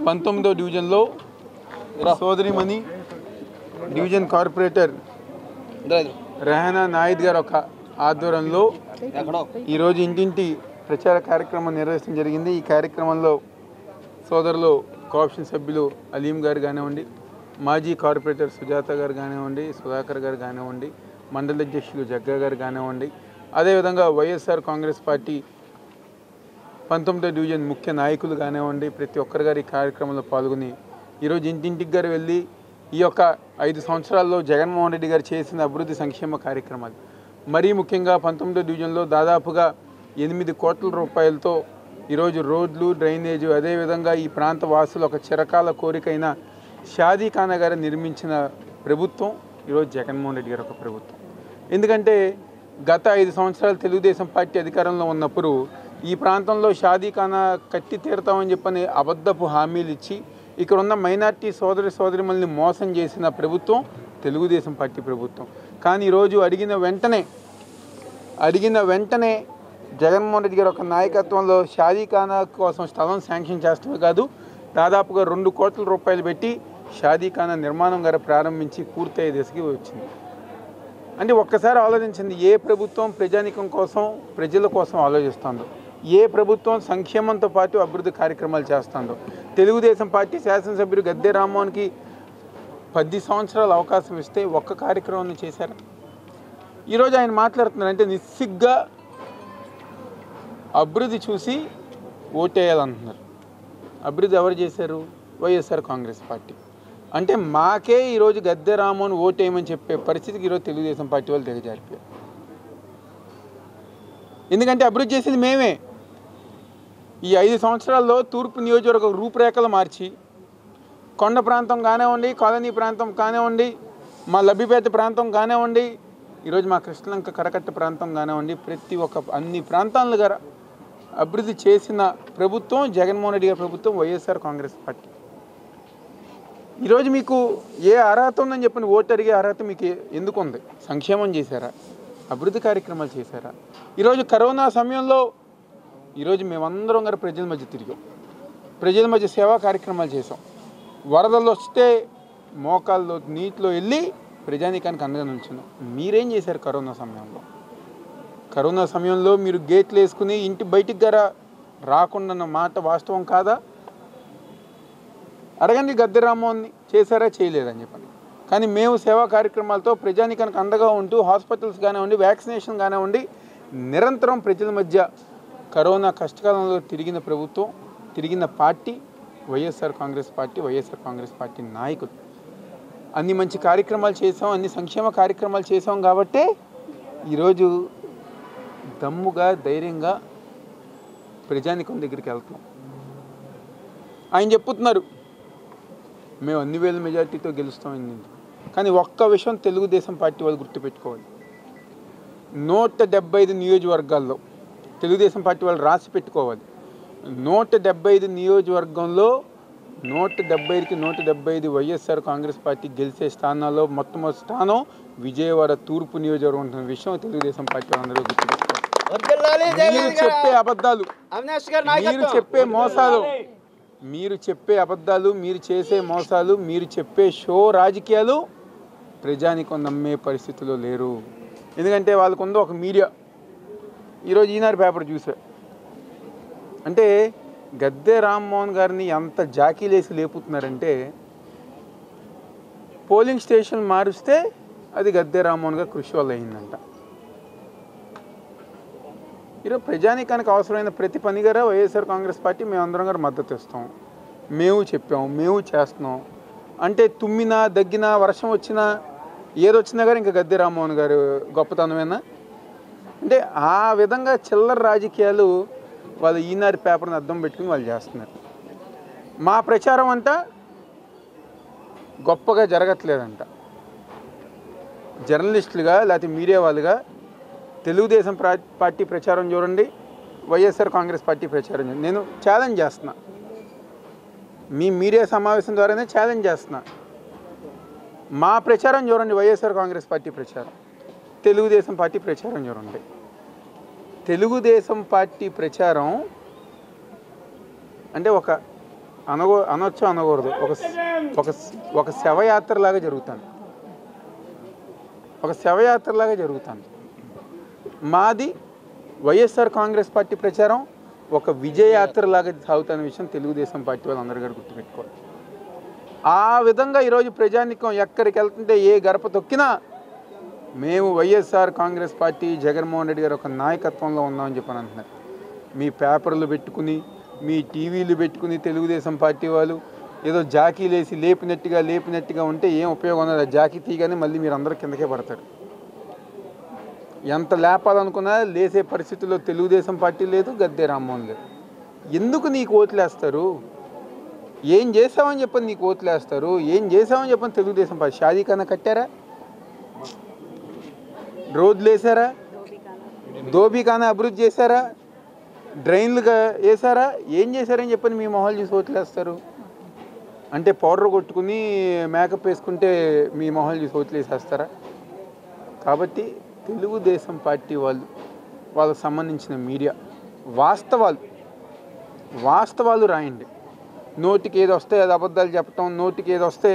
19వ డివిజన్లో సోదరిమణి division corporator Rehana నాయిద్ గారు ఒక ఆధ్వర్యంలో ఈరోజు ఇంటింటి ప్రచార కార్యక్రమం నిర్వహించడం జరిగింది. ఈ కార్యక్రమంలో సోదరులు కోఆప్షన్ సభ్యులు అలీం గారు కానివ్వండి, మాజీ కార్పొరేటర్ సుజాత గారు కానివ్వండి, సుధాకర్ గారు కానివ్వండి, మండల అధ్యక్షులు జగ్గా గారు కానివ్వండి, అదేవిధంగా వైఎస్ఆర్ కాంగ్రెస్ పార్టీ 19వ డివిజన్ ముఖ్య నాయకులు కానివ్వండి, ప్రతి ఒక్కరు గారు ఈ కార్యక్రమంలో పాల్గొని ఈరోజు ఇంటింటికి గారు వెళ్ళి ఈ యొక్క 5 సంవత్సరాల్లో జగన్మోహన్ రెడ్డి గారు చేసిన అభివృద్ధి సంక్షేమ కార్యక్రమాలు, మరీ ముఖ్యంగా 19వ డివిజన్లో దాదాపుగా 8 కోట్ల రూపాయలతో ఈరోజు రోడ్లు, డ్రైనేజు, అదేవిధంగా ఈ ప్రాంత వాసులు ఒక చిరకాల కోరికైన షాదీఖానా గారు నిర్మించిన ప్రభుత్వం ఈరోజు జగన్మోహన్ రెడ్డి గారు ఒక ప్రభుత్వం. ఎందుకంటే గత 5 సంవత్సరాలు తెలుగుదేశం పార్టీ అధికారంలో ఉన్నప్పుడు ఈ ప్రాంతంలో షాదీఖానా కట్టి తీరుతామని చెప్పని అబద్ధపు హామీలు ఇచ్చి ఇక్కడ ఉన్న మైనార్టీ సోదరిమల్ని మోసం చేసిన ప్రభుత్వం తెలుగుదేశం పార్టీ ప్రభుత్వం. కానీ ఈరోజు అడిగిన వెంటనే జగన్మోహన్ రెడ్డి గారు ఒక నాయకత్వంలో షాదీఖానా కోసం స్థలం శాంక్షన్ చేస్తమే కాదు, దాదాపుగా 2 కోట్ల రూపాయలు పెట్టి షాదీఖానా నిర్మాణం గారు ప్రారంభించి పూర్తయ్యే దశకి వచ్చింది. అంటే ఒక్కసారి ఆలోచించింది, ఏ ప్రభుత్వం ప్రజానికం కోసం, ప్రజల కోసం ఆలోచిస్తుందో, ఏ ప్రభుత్వం సంక్షేమంతో పాటు అభివృద్ధి కార్యక్రమాలు చేస్తుందో. తెలుగుదేశం పార్టీ శాసనసభ్యుడు గద్దె రామ్మోహన్కి 10 సంవత్సరాల అవకాశం ఇస్తే ఒక్క కార్యక్రమం చేశారు. ఈరోజు ఆయన మాట్లాడుతున్నారు అంటే నిస్సిగ్గా అభివృద్ధి చూసి ఓటేయాలంటున్నారు. అభివృద్ధి ఎవరు చేశారు? వైఎస్ఆర్ కాంగ్రెస్ పార్టీ. అంటే మాకే ఈరోజు గద్దె రామ్మోహన్ ఓటేయమని చెప్పే పరిస్థితికి ఈరోజు తెలుగుదేశం పార్టీ వాళ్ళు దిగజారిపోయారు. ఎందుకంటే అభివృద్ధి చేసేది మేమే. ఈ 5 సంవత్సరాల్లో తూర్పు నియోజకవర్గ రూపురేఖలు మార్చి కొండ ప్రాంతం కానివ్వండి, కాలనీ ప్రాంతం కానివ్వండి, మా లబ్బిపేట ప్రాంతం కానివ్వండి, ఈరోజు మా కృష్ణలంక కరకట్ట ప్రాంతం కానివ్వండి, ప్రతి ఒక్క అన్ని ప్రాంతాలను గారు అభివృద్ధి చేసిన ప్రభుత్వం జగన్మోహన్ రెడ్డి గారి ప్రభుత్వం, వైఎస్ఆర్ కాంగ్రెస్ పార్టీ. ఈరోజు మీకు ఏ అర్హత ఉందని చెప్పిన ఓటు అడిగే అర్హత మీకు ఎందుకు ఉంది? సంక్షేమం చేశారా? అభివృద్ధి కార్యక్రమాలు చేశారా? ఈరోజు కరోనా సమయంలో ఈరోజు మేమందరం గారు ప్రజల మధ్య తిరిగాం, ప్రజల మధ్య సేవా కార్యక్రమాలు చేసాం. వరదలు వస్తే మోకాల్లో నీటిలో వెళ్ళి ప్రజానీకానికి అండగా నిల్చున్నాం. మీరేం చేశారు కరోనా సమయంలో? కరోనా సమయంలో మీరు గేట్లు వేసుకుని ఇంటి బయటికి గారా రాకుండా మాట వాస్తవం కాదా? అడగండి గద్దె రామ్మోహన్ని, చేశారా చేయలేదని చెప్పండి. కానీ మేము సేవా కార్యక్రమాలతో ప్రజానీకానికి అండగా ఉంటూ హాస్పిటల్స్ కానివ్వండి, వ్యాక్సినేషన్ కానివ్వండి, నిరంతరం ప్రజల మధ్య కరోనా కష్టకాలంలో తిరిగిన ప్రభుత్వం, తిరిగిన party YSR Congress party, YSR Congress party నాయకులు. అన్ని మంచి కార్యక్రమాలు చేసాం, అన్ని సంక్షేమ కార్యక్రమాలు చేసాం కాబట్టే ఈరోజు దమ్ముగా, ధైర్యంగా ప్రజానికం దగ్గరికి వెళ్తున్నాం. ఆయన చెప్పుతున్నారు మేము అన్ని వేల మెజార్టీతో గెలుస్తామని. కానీ ఒక్క విషయం తెలుగుదేశం పార్టీ వాళ్ళు గుర్తుపెట్టుకోవాలి, 175 నియోజకవర్గాల్లో తెలుగుదేశం పార్టీ వాళ్ళు రాసి పెట్టుకోవాలి. 175 నియోజకవర్గంలో 175కి 175 వైఎస్ఆర్ కాంగ్రెస్ పార్టీ గెలిచే స్థానాల్లో మొట్టమొదటి స్థానం విజయవాడ తూర్పు నియోజకవర్గం ఉంటున్న విషయం తెలుగుదేశం పార్టీ వాళ్ళందరూ గుర్తుపెట్టుకోవాలి. మీరు చెప్పే అబద్ధాలు, మీరు చెప్పే మోసాలు, మీరు చెప్పే అబద్ధాలు, మీరు చేసే మోసాలు, మీరు చెప్పే షో రాజకీయాలు ప్రజానికం నమ్మే పరిస్థితిలో లేరు. ఎందుకంటే వాళ్ళకుందో ఒక మీడియా. ఈరోజు ఈనాడు పేపర్ చూసా, అంటే గద్దె రామ్మోహన్ గారిని ఎంత జాకీలేసి లేపుతున్నారంటే పోలింగ్ స్టేషన్ మారుస్తే అది గద్దె రామ్మోహన్ గారి కృషి వల్ల అయిందంట. ఈరోజు ప్రజానీకానికి అవసరమైన ప్రతి పని గారా వైఎస్ఆర్ కాంగ్రెస్ పార్టీ మేమందరం గారు మద్దతు ఇస్తాం, మేము చెప్పాం, మేము చేస్తున్నాం. అంటే తుమ్మినా, దగ్గినా, వర్షం వచ్చినా, ఏదొచ్చినా కానీ ఇంకా గద్దె రామ్మోహన్ గారు గొప్పతనమేనా? అంటే ఆ విధంగా చిల్లర రాజకీయాలు వాళ్ళు ఈనాడు పేపర్ని అద్దం పెట్టుకుని వాళ్ళు చేస్తున్నారు. మా ప్రచారం అంతా గొప్పగా జరగట్లేదంట. జర్నలిస్టులుగా లేకపోతే మీడియా వాళ్ళుగా తెలుగుదేశం పార్టీ ప్రచారం చూడండి, వైఎస్ఆర్ కాంగ్రెస్ పార్టీ ప్రచారం చూడండి. నేను ఛాలెంజ్ చేస్తున్నా, మీ మీడియా సమావేశం ద్వారానే ఛాలెంజ్ చేస్తున్నా. మా ప్రచారం చూడండి, వైఎస్ఆర్ కాంగ్రెస్ పార్టీ ప్రచారం, తెలుగుదేశం పార్టీ ప్రచారం చూడండి. తెలుగుదేశం పార్టీ ప్రచారం అంటే ఒక అనొచ్చు అనకూడదు, ఒక ఒక శవయాత్రలాగా జరుగుతాను, ఒక శవయాత్రలాగా జరుగుతాను. మాది వైఎస్ఆర్ కాంగ్రెస్ పార్టీ ప్రచారం ఒక విజయయాత్రలాగా సాగుతున్న విషయం తెలుగుదేశం పార్టీ వాళ్ళు అందరి గారు గుర్తుపెట్టుకోవాలి. ఆ విధంగా ఈరోజు ప్రజానికం ఎక్కడికి వెళ్తుంటే ఏ గడప తొక్కినా మేము వైఎస్ఆర్ కాంగ్రెస్ పార్టీ జగన్మోహన్ రెడ్డి గారు ఒక నాయకత్వంలో ఉన్నామని చెప్పని అంటున్నారు. మీ పేపర్లు పెట్టుకుని, మీ టీవీలు పెట్టుకుని తెలుగుదేశం పార్టీ వాళ్ళు ఏదో జాకీలేసి లేపినట్టుగా ఉంటే ఏం ఉపయోగం ఉన్నది? ఆ జాకీ తీయగానే మళ్ళీ మీరు అందరూ కిందకే పడతారు. ఎంత లేపాలనుకున్నా లేసే పరిస్థితుల్లో తెలుగుదేశం పార్టీ లేదు, గద్దె రామ్మోహన్ లేదు. ఎందుకు నీకు ఓట్లేస్తారు? ఏం చేసామని చెప్పని నీకు ఓట్లేస్తారు? ఏం చేసామని చెప్పని తెలుగుదేశం పార్టీ షాదీఖానా కట్టారా? రోడ్లు వేసారా? దోబీఖానా అభివృద్ధి చేశారా? డ్రైన్లుగా వేసారా? ఏం చేశారని చెప్పని మీ మొహాలు చూసి ఓట్లేస్తారు? అంటే పౌడర్ కొట్టుకుని మేకప్ వేసుకుంటే మీ మొహాలు చూసి ఓట్లు వేసేస్తారా? కాబట్టి తెలుగుదేశం పార్టీ వాళ్ళకు సంబంధించిన మీడియా వాస్తవాలు రాయండి. నోటికి ఏది వస్తే అది అబద్ధాలు చెప్పటం, నోటికి ఏది వస్తే